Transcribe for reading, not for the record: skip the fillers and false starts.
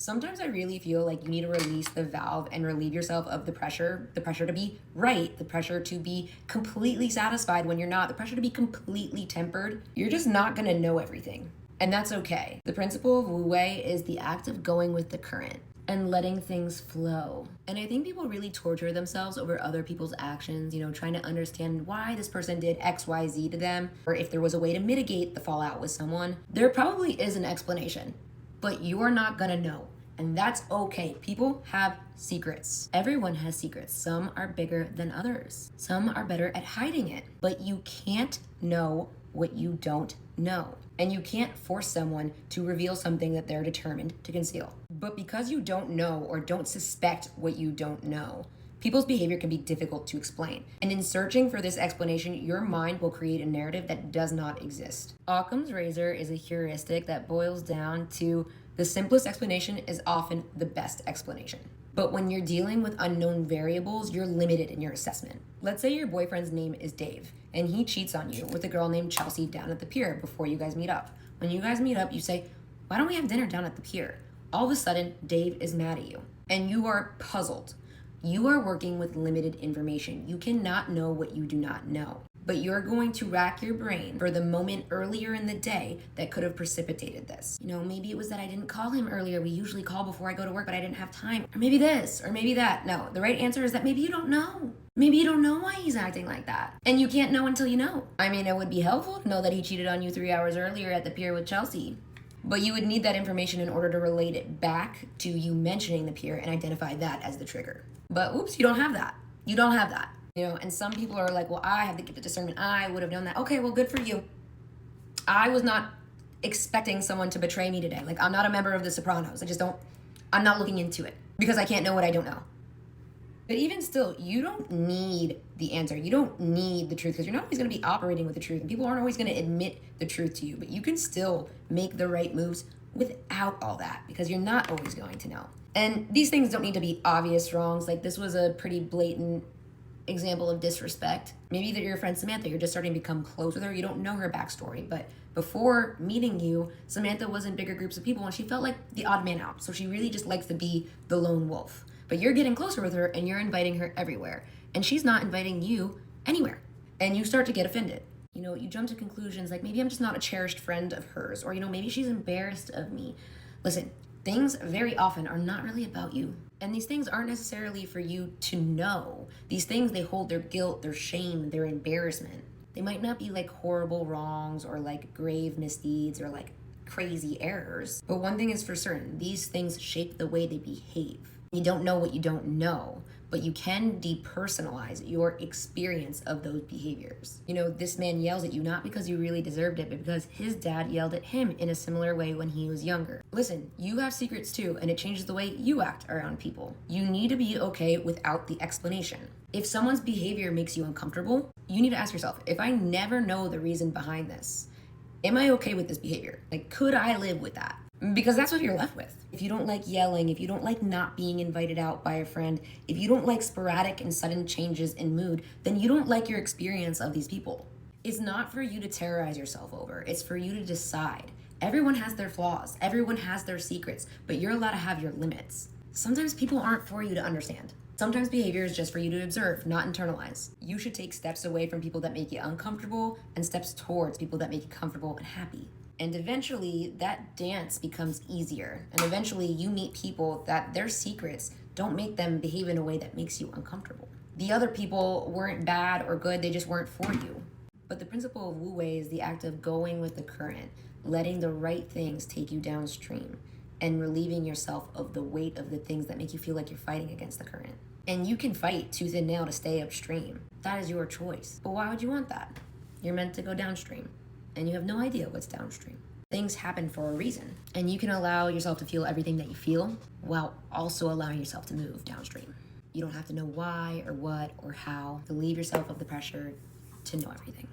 Sometimes I really feel like you need to release the valve and relieve yourself of the pressure to be right, the pressure to be completely satisfied when you're not, the pressure to be completely tempered. You're just not gonna know everything. And that's okay. The principle of Wu Wei is the act of going with the current and letting things flow. And I think people really torture themselves over other people's actions, trying to understand why this person did X, Y, Z to them, or if there was a way to mitigate the fallout with someone. There probably is an explanation, but you're not gonna know. And that's okay. People have secrets. Everyone has secrets. Some are bigger than others. Some are better at hiding it. But you can't know what you don't know. And you can't force someone to reveal something that they're determined to conceal. But because you don't know or don't suspect what you don't know, people's behavior can be difficult to explain. And in searching for this explanation, your mind will create a narrative that does not exist. Occam's razor is a heuristic that boils down to the simplest explanation is often the best explanation. But when you're dealing with unknown variables, you're limited in your assessment. Let's say your boyfriend's name is Dave, and he cheats on you with a girl named Chelsea down at the pier before you guys meet up. When you guys meet up, you say, "Why don't we have dinner down at the pier?" All of a sudden, Dave is mad at you, and you are puzzled. You are working with limited information. You cannot know what you do not know. But you're going to rack your brain for the moment earlier in the day that could have precipitated this. Maybe it was that I didn't call him earlier. We usually call before I go to work, but I didn't have time. Or maybe this, or maybe that. No, the right answer is that maybe you don't know. Maybe you don't know why he's acting like that. And you can't know until you know. I mean, it would be helpful to know that he cheated on you 3 hours earlier at the pier with Chelsea. But you would need that information in order to relate it back to you mentioning the pier and identify that as the trigger. But oops, you don't have that. You don't have that. And some people are like, well, I have the gift of discernment. I would have known that. Okay, well, good for you. I was not expecting someone to betray me today. Like, I'm not a member of the Sopranos. I'm not looking into it because I can't know what I don't know. But even still, you don't need the answer. You don't need the truth because you're not always going to be operating with the truth. And people aren't always going to admit the truth to you. But you can still make the right moves without all that because you're not always going to know. And these things don't need to be obvious wrongs. Like, this was a pretty blatant example of disrespect. Maybe that your friend Samantha, you're just starting to become close with her. You don't know her backstory. But before meeting you, Samantha was in bigger groups of people and she felt like the odd man out. So she really just likes to be the lone wolf. But you're getting closer with her and you're inviting her everywhere. And she's not inviting you anywhere. And you start to get offended. You jump to conclusions like maybe I'm just not a cherished friend of hers. Or, maybe she's embarrassed of me. Listen, things very often are not really about you. And these things aren't necessarily for you to know. These things, they hold their guilt, their shame, their embarrassment. They might not be like horrible wrongs or like grave misdeeds or like crazy errors. But one thing is for certain, these things shape the way they behave. You don't know what you don't know, but you can depersonalize your experience of those behaviors. This man yells at you not because you really deserved it, but because his dad yelled at him in a similar way when he was younger. Listen, you have secrets too, and it changes the way you act around people. You need to be okay without the explanation. If someone's behavior makes you uncomfortable, you need to ask yourself, if I never know the reason behind this, am I okay with this behavior? Like, could I live with that? Because that's what you're left with. If you don't like yelling, if you don't like not being invited out by a friend, if you don't like sporadic and sudden changes in mood, then you don't like your experience of these people. It's not for you to terrorize yourself over. It's for you to decide. Everyone has their flaws. Everyone has their secrets, but you're allowed to have your limits. Sometimes people aren't for you to understand. Sometimes behavior is just for you to observe, not internalize. You should take steps away from people that make you uncomfortable and steps towards people that make you comfortable and happy. And eventually that dance becomes easier. And eventually you meet people that their secrets don't make them behave in a way that makes you uncomfortable. The other people weren't bad or good, they just weren't for you. But the principle of Wu Wei is the act of going with the current, letting the right things take you downstream, and relieving yourself of the weight of the things that make you feel like you're fighting against the current. And you can fight tooth and nail to stay upstream. That is your choice. But why would you want that? You're meant to go downstream. And you have no idea what's downstream. Things happen for a reason. And you can allow yourself to feel everything that you feel while also allowing yourself to move downstream. You don't have to know why or what or how to relieve yourself of the pressure to know everything.